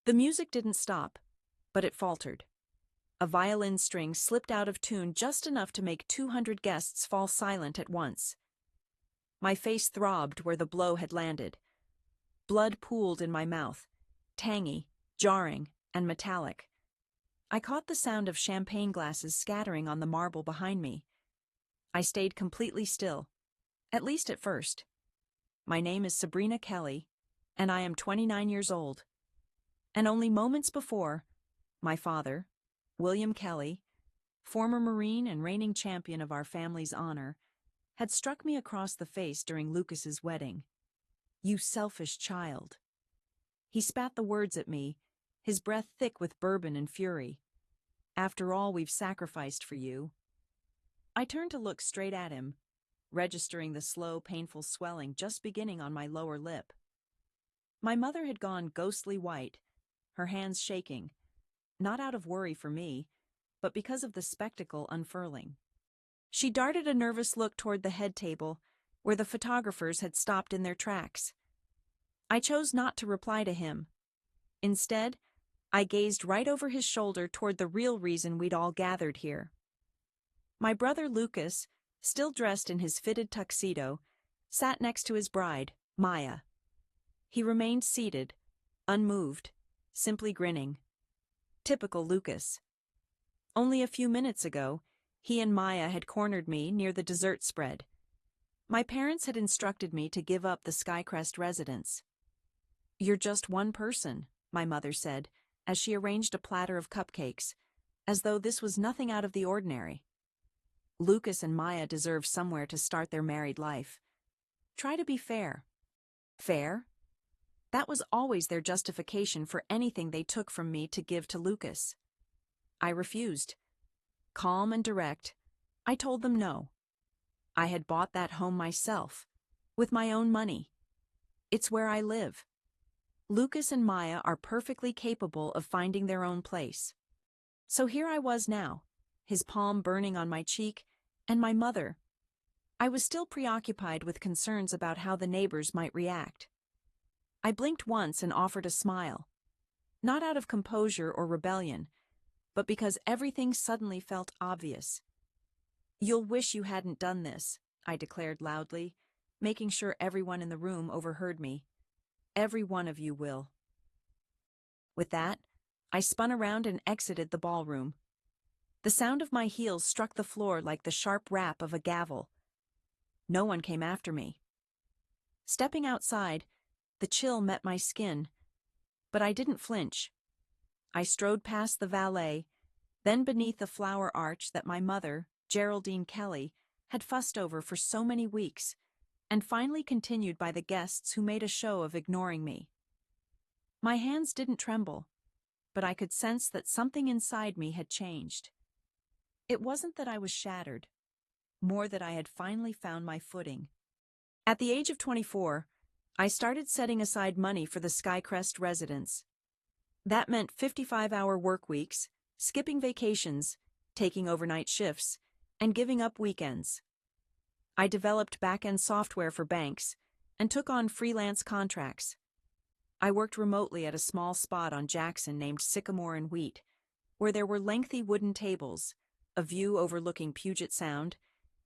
The music didn't stop, but it faltered. A violin string slipped out of tune just enough to make 200 guests fall silent at once. My face throbbed where the blow had landed. Blood pooled in my mouth, tangy, jarring, and metallic. I caught the sound of champagne glasses scattering on the marble behind me. I stayed completely still, at least at first. My name is Sabrina Kelly, and I am 29 years old. And only moments before, my father, William Kelly, former Marine and reigning champion of our family's honor, had struck me across the face during Lucas's wedding. "You selfish child." He spat the words at me, his breath thick with bourbon and fury. "After all we've sacrificed for you." I turned to look straight at him, registering the slow, painful swelling just beginning on my lower lip. My mother had gone ghostly white, her hands shaking, not out of worry for me, but because of the spectacle unfurling. She darted a nervous look toward the head table, where the photographers had stopped in their tracks. I chose not to reply to him. Instead, I gazed right over his shoulder toward the real reason we'd all gathered here. My brother Lucas, still dressed in his fitted tuxedo, sat next to his bride, Maya. He remained seated, unmoved, simply grinning. Typical Lucas. Only a few minutes ago, he and Maya had cornered me near the dessert spread. My parents had instructed me to give up the Skycrest residence. "You're just one person," my mother said, as she arranged a platter of cupcakes, as though this was nothing out of the ordinary. "Lucas and Maya deserve somewhere to start their married life. Try to be fair." Fair? That was always their justification for anything they took from me to give to Lucas. I refused. Calm and direct, I told them no. I had bought that home myself, with my own money. It's where I live. Lucas and Maya are perfectly capable of finding their own place. So here I was now, his palm burning on my cheek, and my mother. I was still preoccupied with concerns about how the neighbors might react. I blinked once and offered a smile. Not out of composure or rebellion, but because everything suddenly felt obvious. "You'll wish you hadn't done this," I declared loudly, making sure everyone in the room overheard me. "Every one of you will." With that, I spun around and exited the ballroom. The sound of my heels struck the floor like the sharp rap of a gavel. No one came after me. Stepping outside, the chill met my skin, but I didn't flinch. I strode past the valet, then beneath the flower arch that my mother, Geraldine Kelly, had fussed over for so many weeks, and finally continued by the guests who made a show of ignoring me. My hands didn't tremble, but I could sense that something inside me had changed. It wasn't that I was shattered, more that I had finally found my footing. At the age of 24, I started setting aside money for the Skycrest residence. That meant 55-hour work weeks, skipping vacations, taking overnight shifts, and giving up weekends. I developed back-end software for banks and took on freelance contracts. I worked remotely at a small spot on Jackson named Sycamore and Wheat, where there were lengthy wooden tables, a view overlooking Puget Sound,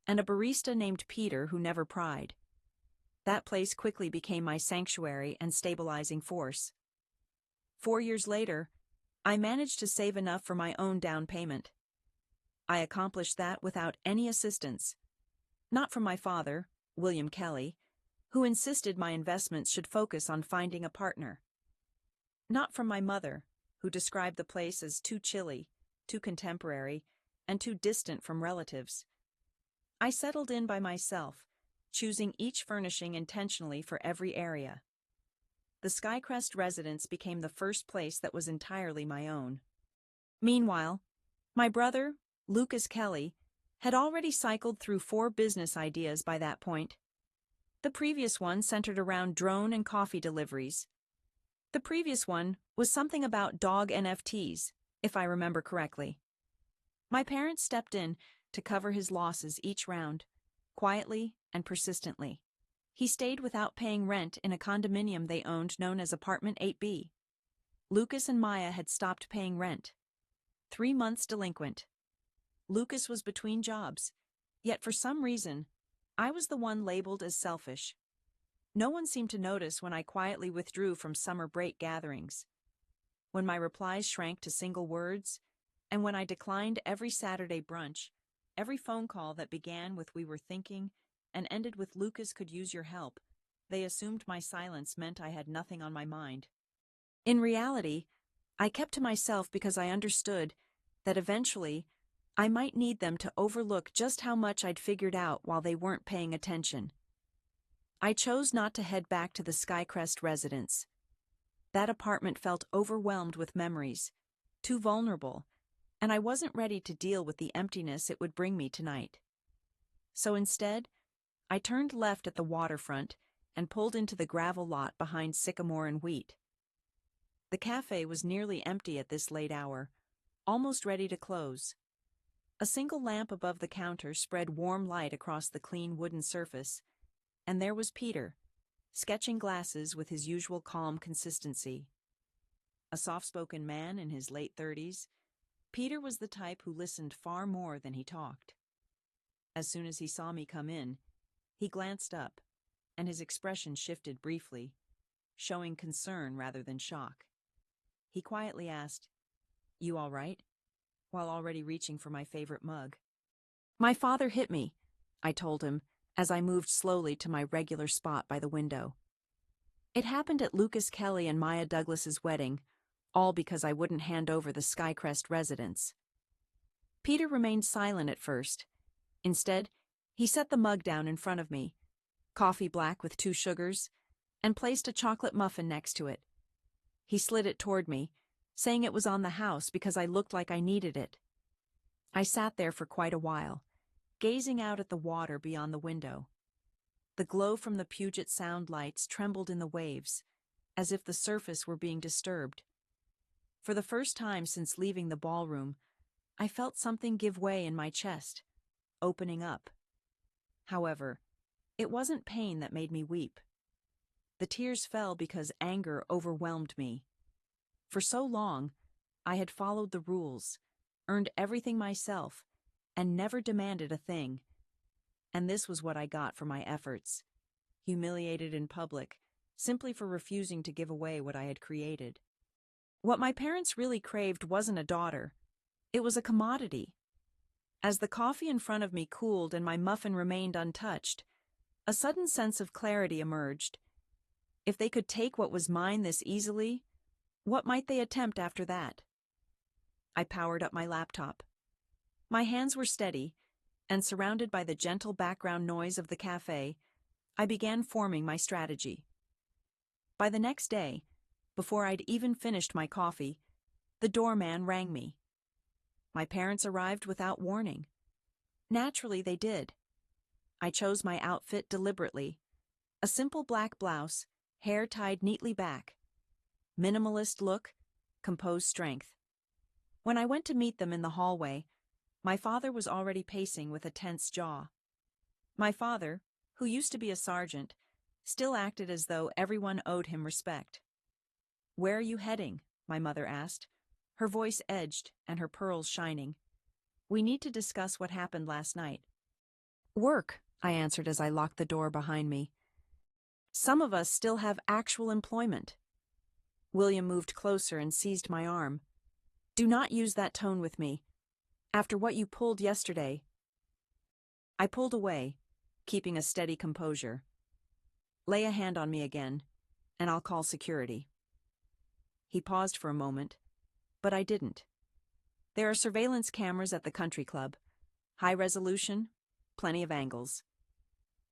and a barista named Peter who never pried. That place quickly became my sanctuary and stabilizing force. 4 years later, I managed to save enough for my own down payment. I accomplished that without any assistance. Not from my father, William Kelly, who insisted my investments should focus on finding a partner. Not from my mother, who described the place as too chilly, too contemporary, and too distant from relatives. I settled in by myself, choosing each furnishing intentionally for every area. The Skycrest residence became the first place that was entirely my own. Meanwhile, my brother, Lucas Kelly, had already cycled through 4 business ideas by that point. The previous one centered around drone and coffee deliveries. The previous one was something about dog NFTs, if I remember correctly. My parents stepped in to cover his losses each round, quietly and persistently. He stayed without paying rent in a condominium they owned known as Apartment 8B. Lucas and Maya had stopped paying rent. 3 months delinquent. Lucas was between jobs, yet for some reason, I was the one labeled as selfish. No one seemed to notice when I quietly withdrew from summer break gatherings, when my replies shrank to single words, and when I declined every Saturday brunch, every phone call that began with "we were thinking" and ended with "Lucas could use your help." They assumed my silence meant I had nothing on my mind. In reality, I kept to myself because I understood that eventually I might need them to overlook just how much I'd figured out while they weren't paying attention. I chose not to head back to the Skycrest residence. That apartment felt overwhelmed with memories, too vulnerable, and I wasn't ready to deal with the emptiness it would bring me tonight. So instead, I turned left at the waterfront and pulled into the gravel lot behind Sycamore and Wheat. The cafe was nearly empty at this late hour, almost ready to close. A single lamp above the counter spread warm light across the clean wooden surface, and there was Peter, sketching glasses with his usual calm consistency. A soft-spoken man in his late 30s, Peter was the type who listened far more than he talked. As soon as he saw me come in, he glanced up, and his expression shifted briefly, showing concern rather than shock. He quietly asked, "You all right?" while already reaching for my favorite mug. "My father hit me," I told him, as I moved slowly to my regular spot by the window. It happened at Lucas Kelly and Maya Douglas's wedding, all because I wouldn't hand over the Skycrest residence. Peter remained silent at first. Instead, he set the mug down in front of me, coffee black with 2 sugars, and placed a chocolate muffin next to it. He slid it toward me, saying it was on the house because I looked like I needed it. I sat there for quite a while, gazing out at the water beyond the window. The glow from the Puget Sound lights trembled in the waves, as if the surface were being disturbed. For the first time since leaving the ballroom, I felt something give way in my chest, opening up. However, it wasn't pain that made me weep. The tears fell because anger overwhelmed me. For so long, I had followed the rules, earned everything myself, and never demanded a thing. And this was what I got for my efforts, humiliated in public, simply for refusing to give away what I had created. What my parents really craved wasn't a daughter. It was a commodity. As the coffee in front of me cooled and my muffin remained untouched, a sudden sense of clarity emerged. If they could take what was mine this easily, what might they attempt after that? I powered up my laptop. My hands were steady, and surrounded by the gentle background noise of the cafe, I began forming my strategy. By the next day, before I'd even finished my coffee, the doorman rang me. My parents arrived without warning. Naturally, they did. I chose my outfit deliberately. A simple black blouse, hair tied neatly back. Minimalist look, composed strength. When I went to meet them in the hallway, my father was already pacing with a tense jaw. My father, who used to be a sergeant, still acted as though everyone owed him respect. "Where are you heading?" my mother asked, her voice edged and her pearls shining. "We need to discuss what happened last night." "Work," I answered as I locked the door behind me. "Some of us still have actual employment." William moved closer and seized my arm. "Do not use that tone with me. After what you pulled yesterday." I pulled away, keeping a steady composure. "Lay a hand on me again, and I'll call security." He paused for a moment, but I didn't. "There are surveillance cameras at the country club. High resolution, plenty of angles."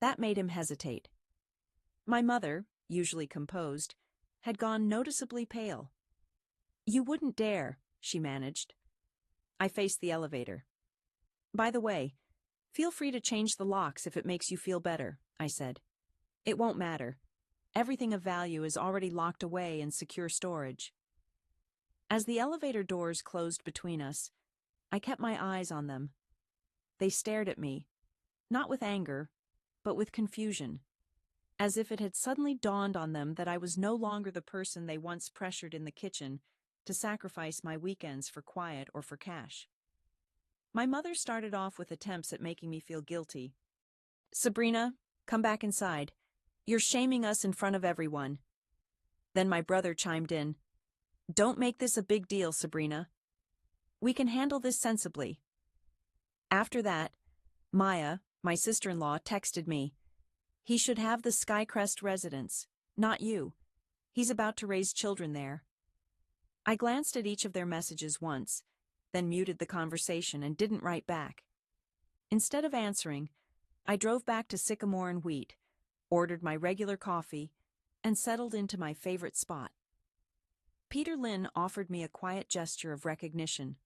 That made him hesitate. My mother, usually composed, had gone noticeably pale. "You wouldn't dare," she managed. I faced the elevator. "By the way, feel free to change the locks if it makes you feel better," I said. "It won't matter. Everything of value is already locked away in secure storage." As the elevator doors closed between us, I kept my eyes on them. They stared at me, not with anger, but with confusion. as if it had suddenly dawned on them that I was no longer the person they once pressured in the kitchen to sacrifice my weekends for quiet or for cash. My mother started off with attempts at making me feel guilty. "Sabrina, come back inside. You're shaming us in front of everyone." Then my brother chimed in. "Don't make this a big deal, Sabrina. We can handle this sensibly." After that, Maya, my sister-in-law, texted me. "He should have the Skycrest residence, not you. He's about to raise children there." I glanced at each of their messages once, then muted the conversation and didn't write back. Instead of answering, I drove back to Sycamore and Wheat, ordered my regular coffee, and settled into my favorite spot. Peter Lynn offered me a quiet gesture of recognition.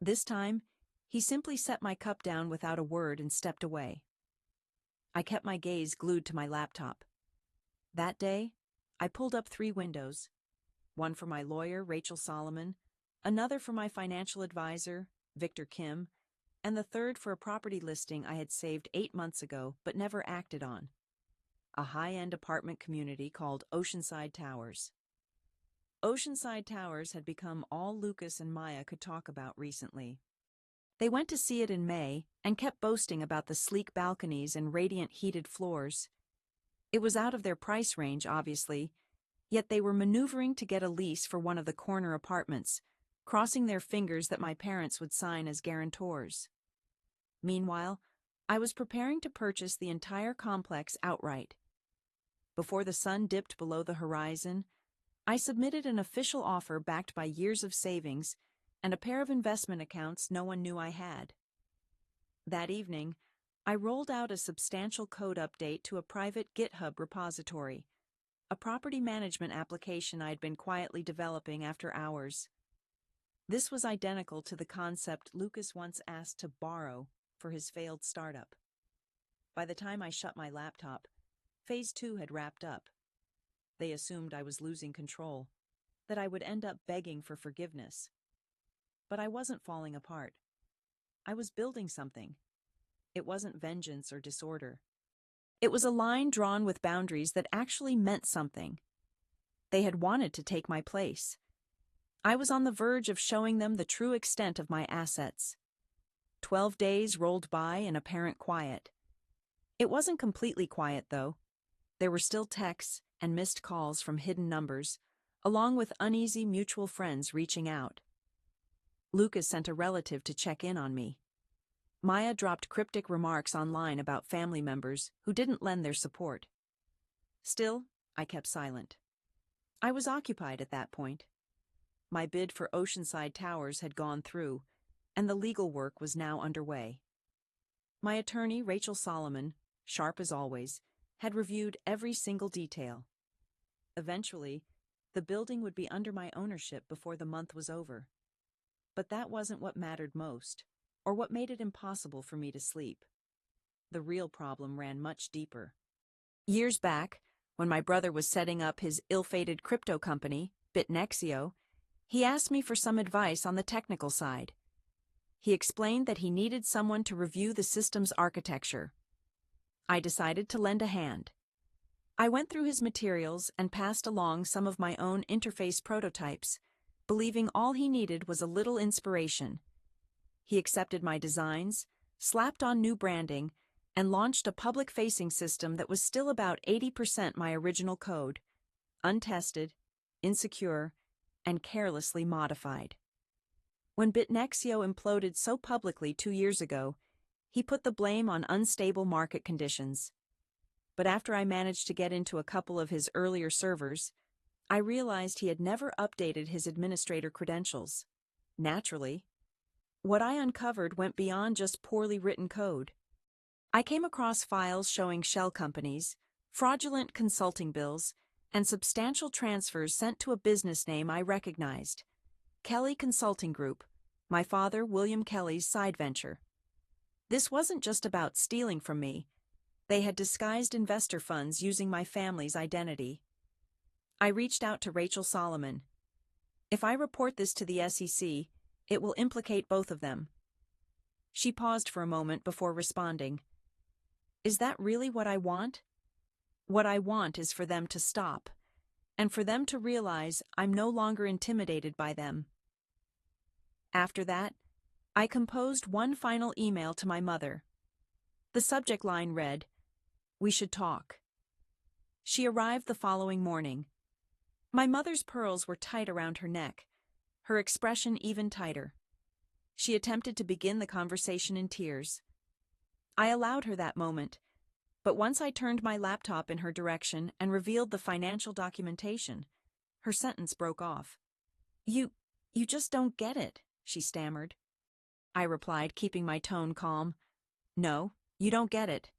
This time, he simply set my cup down without a word and stepped away. I kept my gaze glued to my laptop. That day, I pulled up 3 windows, one for my lawyer, Rachel Solomon, another for my financial advisor, Victor Kim, and the third for a property listing I had saved 8 months ago but never acted on. A high-end apartment community called Oceanside Towers. Oceanside Towers had become all Lucas and Maya could talk about recently. They went to see it in May and kept boasting about the sleek balconies and radiant heated floors. It was out of their price range, obviously, yet they were maneuvering to get a lease for one of the corner apartments, crossing their fingers that my parents would sign as guarantors. Meanwhile, I was preparing to purchase the entire complex outright. Before the sun dipped below the horizon, I submitted an official offer backed by years of savings and a pair of investment accounts no one knew I had. That evening, I rolled out a substantial code update to a private GitHub repository, a property management application I had been quietly developing after hours. This was identical to the concept Lucas once asked to borrow for his failed startup. By the time I shut my laptop, Phase 2 had wrapped up. They assumed I was losing control, that I would end up begging for forgiveness. But I wasn't falling apart. I was building something. It wasn't vengeance or disorder. It was a line drawn with boundaries that actually meant something. They had wanted to take my place. I was on the verge of showing them the true extent of my assets. 12 days rolled by in apparent quiet. It wasn't completely quiet, though. There were still texts and missed calls from hidden numbers, along with uneasy mutual friends reaching out. Lucas sent a relative to check in on me. Maya dropped cryptic remarks online about family members who didn't lend their support. Still, I kept silent. I was occupied at that point. My bid for Oceanside Towers had gone through, and the legal work was now underway. My attorney, Rachel Solomon, sharp as always, had reviewed every single detail. Eventually, the building would be under my ownership before the month was over. But that wasn't what mattered most, or what made it impossible for me to sleep. The real problem ran much deeper. Years back, when my brother was setting up his ill-fated crypto company, Bitnexio, he asked me for some advice on the technical side. He explained that he needed someone to review the system's architecture. I decided to lend a hand. I went through his materials and passed along some of my own interface prototypes, believing all he needed was a little inspiration. He accepted my designs, slapped on new branding, and launched a public-facing system that was still about 80% my original code, untested, insecure, and carelessly modified. When Bitnexio imploded so publicly 2 years ago, he put the blame on unstable market conditions. But after I managed to get into a couple of his earlier servers, I realized he had never updated his administrator credentials. Naturally, what I uncovered went beyond just poorly written code. I came across files showing shell companies, fraudulent consulting bills, and substantial transfers sent to a business name I recognized, Kelly Consulting Group, my father William Kelly's side venture. This wasn't just about stealing from me. They had disguised investor funds using my family's identity. I reached out to Rachel Solomon. If I report this to the SEC, it will implicate both of them. She paused for a moment before responding. Is that really what I want? What I want is for them to stop, and for them to realize I'm no longer intimidated by them. After that, I composed one final email to my mother. The subject line read, "We should talk." She arrived the following morning. My mother's pearls were tight around her neck, her expression even tighter. She attempted to begin the conversation in tears. I allowed her that moment, but once I turned my laptop in her direction and revealed the financial documentation, her sentence broke off. You just don't get it," she stammered. I replied, keeping my tone calm. "No, you don't get it.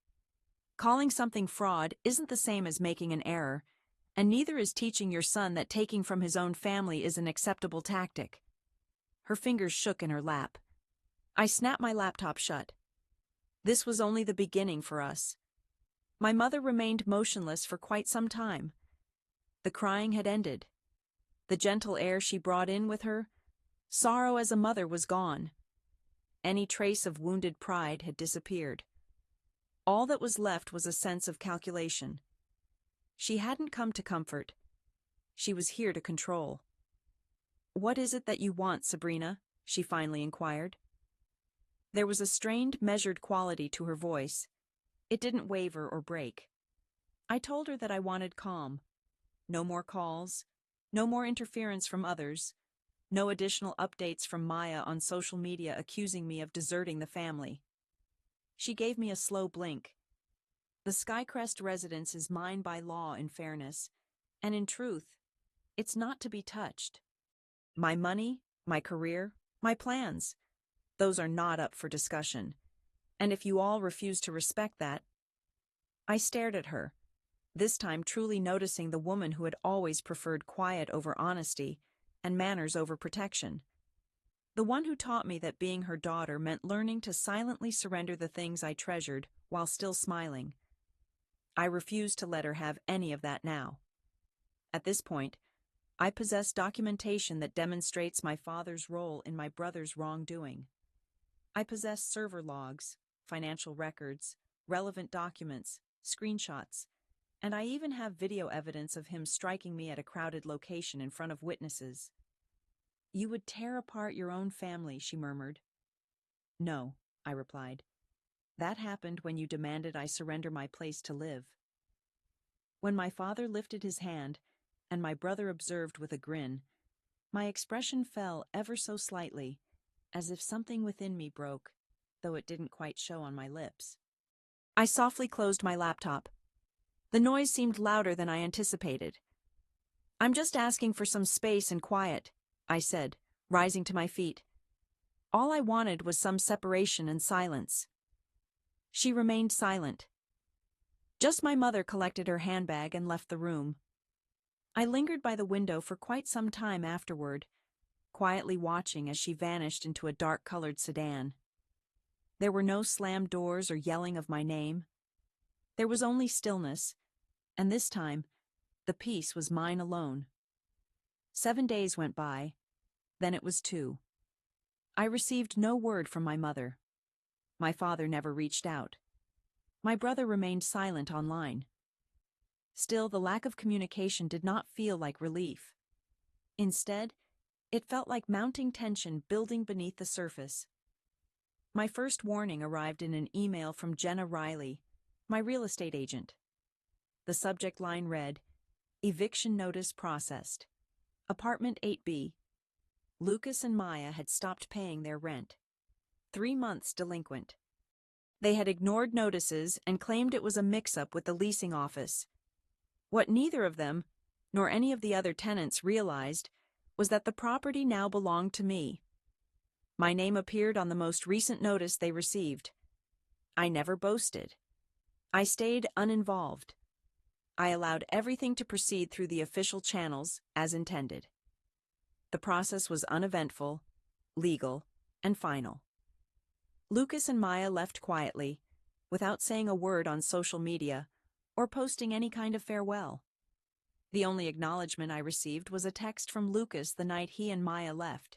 Calling something fraud isn't the same as making an error, and neither is teaching your son that taking from his own family is an acceptable tactic." Her fingers shook in her lap. I snapped my laptop shut. This was only the beginning for us. My mother remained motionless for quite some time. The crying had ended. The gentle air she brought in with her, sorrow as a mother, was gone. Any trace of wounded pride had disappeared. All that was left was a sense of calculation. She hadn't come to comfort. She was here to control. "What is it that you want, Sabrina?" she finally inquired. There was a strained, measured quality to her voice. It didn't waver or break. I told her that I wanted calm. No more calls, no more interference from others, no additional updates from Maya on social media accusing me of deserting the family. She gave me a slow blink. The Skycrest residence is mine by law, in fairness, and in truth, it's not to be touched. My money, my career, my plans, those are not up for discussion. And if you all refuse to respect that— I stared at her, this time truly noticing the woman who had always preferred quiet over honesty and manners over protection. The one who taught me that being her daughter meant learning to silently surrender the things I treasured while still smiling. I refused to let her have any of that now. At this point, I possess documentation that demonstrates my father's role in my brother's wrongdoing. I possess server logs, financial records, relevant documents, screenshots, and I even have video evidence of him striking me at a crowded location in front of witnesses. "You would tear apart your own family," she murmured. "No," I replied. "That happened when you demanded I surrender my place to live." When my father lifted his hand, and my brother observed with a grin, my expression fell ever so slightly, as if something within me broke, though it didn't quite show on my lips. I softly closed my laptop. The noise seemed louder than I anticipated. "I'm just asking for some space and quiet," I said, rising to my feet. All I wanted was some separation and silence. She remained silent. Just my mother collected her handbag and left the room. I lingered by the window for quite some time afterward, quietly watching as she vanished into a dark-colored sedan. There were no slammed doors or yelling of my name. There was only stillness, and this time, the peace was mine alone. 7 days went by, then it was 2. I received no word from my mother. My father never reached out. My brother remained silent online. Still, the lack of communication did not feel like relief. Instead, it felt like mounting tension building beneath the surface. My first warning arrived in an email from Jenna Riley, my real estate agent. The subject line read, "Eviction notice processed. Apartment 8B. Lucas and Maya had stopped paying their rent. 3 months delinquent. They had ignored notices and claimed it was a mix-up with the leasing office. What neither of them, nor any of the other tenants, realized was that the property now belonged to me. My name appeared on the most recent notice they received. I never boasted. I stayed uninvolved. I allowed everything to proceed through the official channels as intended. The process was uneventful, legal, and final. Lucas and Maya left quietly, without saying a word on social media or posting any kind of farewell. The only acknowledgement I received was a text from Lucas the night he and Maya left.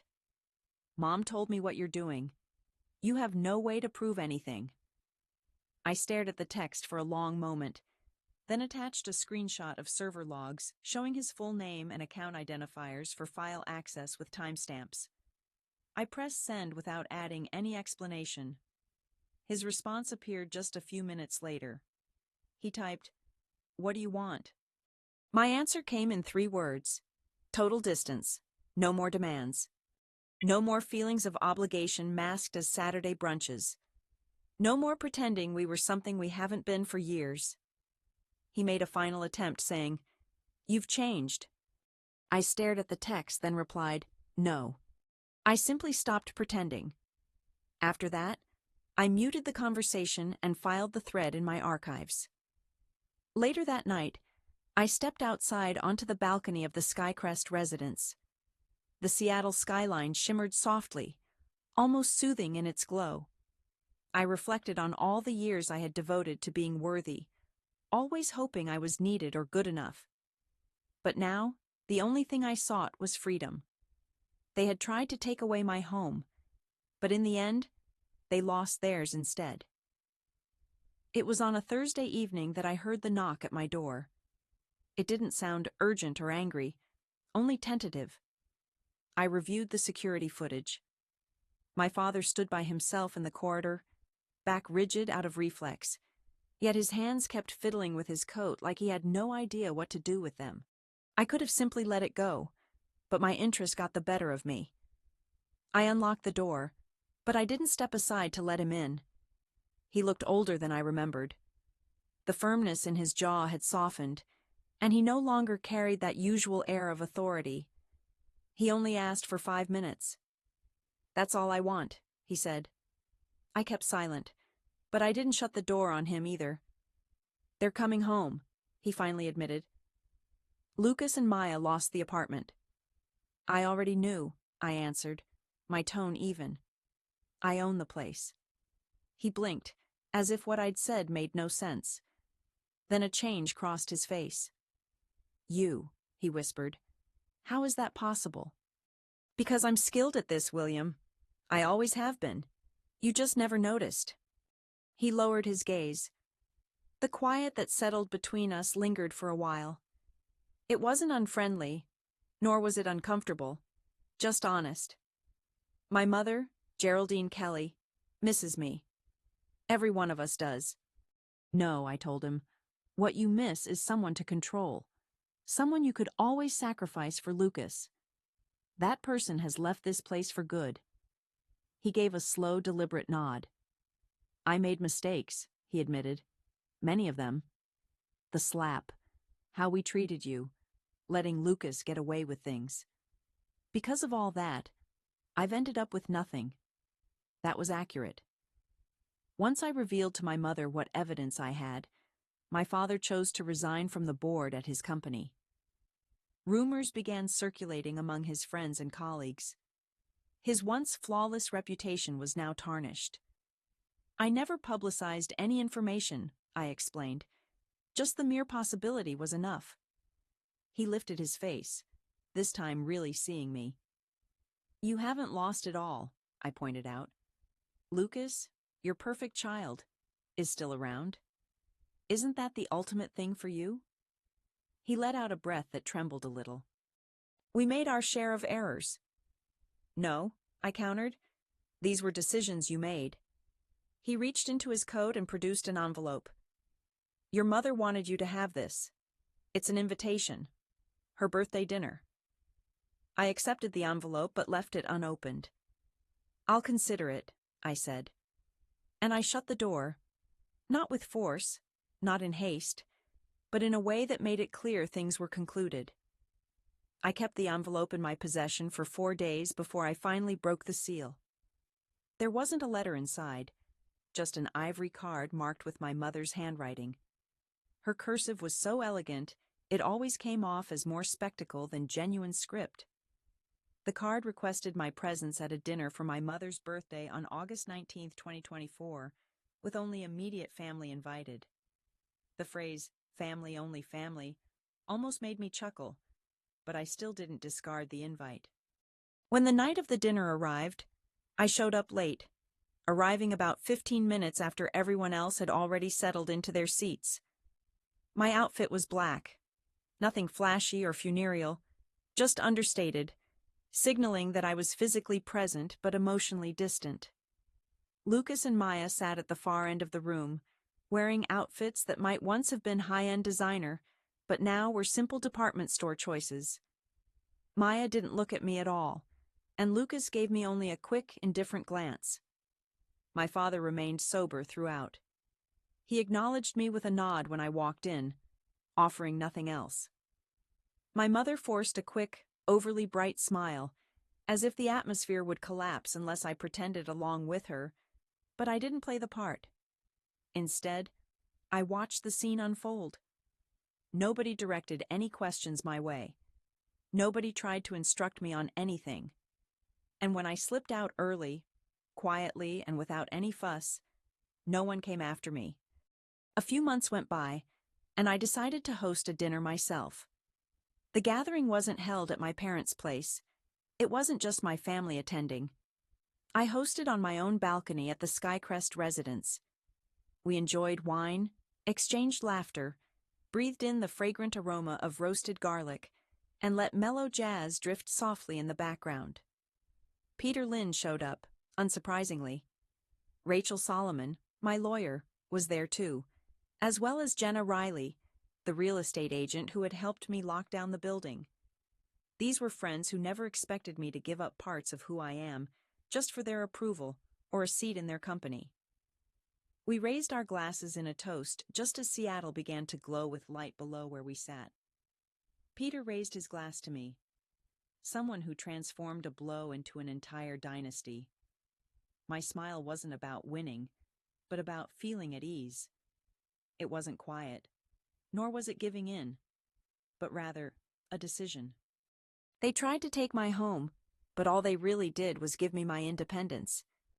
"Mom told me what you're doing. You have no way to prove anything." I stared at the text for a long moment, then attached a screenshot of server logs showing his full name and account identifiers for file access with timestamps. I pressed send without adding any explanation. His response appeared just a few minutes later. He typed, "What do you want?" My answer came in 3 words. Total distance. No more demands. No more feelings of obligation masked as Saturday brunches. No more pretending we were something we haven't been for years. He made a final attempt, saying, "You've changed." I stared at the text, then replied, "No." I simply stopped pretending. After that, I muted the conversation and filed the thread in my archives. Later that night, I stepped outside onto the balcony of the Skycrest residence. The Seattle skyline shimmered softly, almost soothing in its glow. I reflected on all the years I had devoted to being worthy, always hoping I was needed or good enough. But now, the only thing I sought was freedom. They had tried to take away my home, but in the end, they lost theirs instead. It was on a Thursday evening that I heard the knock at my door. It didn't sound urgent or angry, only tentative. I reviewed the security footage. My father stood by himself in the corridor, back rigid out of reflex, yet his hands kept fiddling with his coat like he had no idea what to do with them. I could have simply let it go, but my interest got the better of me. I unlocked the door, but I didn't step aside to let him in. He looked older than I remembered. The firmness in his jaw had softened, and he no longer carried that usual air of authority. He only asked for 5 minutes. "That's all I want," he said. I kept silent, but I didn't shut the door on him either. "They're coming home," he finally admitted. "Lucas and Maya lost the apartment." "I already knew," I answered, my tone even. "I own the place." He blinked, as if what I'd said made no sense. Then a change crossed his face. "You," he whispered. "How is that possible?" "Because I'm skilled at this, William. I always have been. You just never noticed." He lowered his gaze. The quiet that settled between us lingered for a while. It wasn't unfriendly, nor was it uncomfortable, just honest. "My mother, Geraldine Kelly, misses me. Every one of us does." "No," I told him. "What you miss is someone to control. Someone you could always sacrifice for Lucas. That person has left this place for good." He gave a slow, deliberate nod. "I made mistakes," he admitted. "Many of them. The slap. How we treated you. Letting Lucas get away with things. Because of all that, I've ended up with nothing." That was accurate. Once I revealed to my mother what evidence I had, my father chose to resign from the board at his company. Rumors began circulating among his friends and colleagues. His once flawless reputation was now tarnished. "I never publicized any information," I explained. "Just the mere possibility was enough." He lifted his face, this time really seeing me. "You haven't lost it all," I pointed out. "Lucas, your perfect child, is still around. Isn't that the ultimate thing for you?" He let out a breath that trembled a little. "We made our share of errors." "No," I countered. "These were decisions you made." He reached into his coat and produced an envelope. "Your mother wanted you to have this. It's an invitation. Her birthday dinner." I accepted the envelope but left it unopened. "I'll consider it," I said. And I shut the door, not with force, not in haste, but in a way that made it clear things were concluded. I kept the envelope in my possession for 4 days before I finally broke the seal. There wasn't a letter inside, just an ivory card marked with my mother's handwriting. Her cursive was so elegant, it always came off as more spectacle than genuine script. The card requested my presence at a dinner for my mother's birthday on August 19, 2024, with only immediate family invited. The phrase, "family only family," almost made me chuckle, but I still didn't discard the invite. When the night of the dinner arrived, I showed up late, arriving about 15 minutes after everyone else had already settled into their seats. My outfit was black. Nothing flashy or funereal, just understated, signaling that I was physically present but emotionally distant. Lucas and Maya sat at the far end of the room, wearing outfits that might once have been high-end designer, but now were simple department store choices. Maya didn't look at me at all, and Lucas gave me only a quick, indifferent glance. My father remained sober throughout. He acknowledged me with a nod when I walked in, offering nothing else. My mother forced a quick, overly bright smile, as if the atmosphere would collapse unless I pretended along with her, but I didn't play the part. Instead, I watched the scene unfold. Nobody directed any questions my way. Nobody tried to instruct me on anything. And when I slipped out early, quietly and without any fuss, no one came after me. A few months went by, and I decided to host a dinner myself. The gathering wasn't held at my parents' place. It wasn't just my family attending. I hosted on my own balcony at the Skycrest residence. We enjoyed wine, exchanged laughter, breathed in the fragrant aroma of roasted garlic, and let mellow jazz drift softly in the background. Peter Lynn showed up, unsurprisingly. Rachel Solomon, my lawyer, was there too, as well as Jenna Riley, the real estate agent who had helped me lock down the building. These were friends who never expected me to give up parts of who I am, just for their approval or a seat in their company. We raised our glasses in a toast just as Seattle began to glow with light below where we sat. Peter raised his glass to me. Someone who transformed a blow into an entire dynasty. My smile wasn't about winning, but about feeling at ease. It wasn't quiet, nor was it giving in, but rather a decision. They tried to take my home, but all they really did was give me my independence.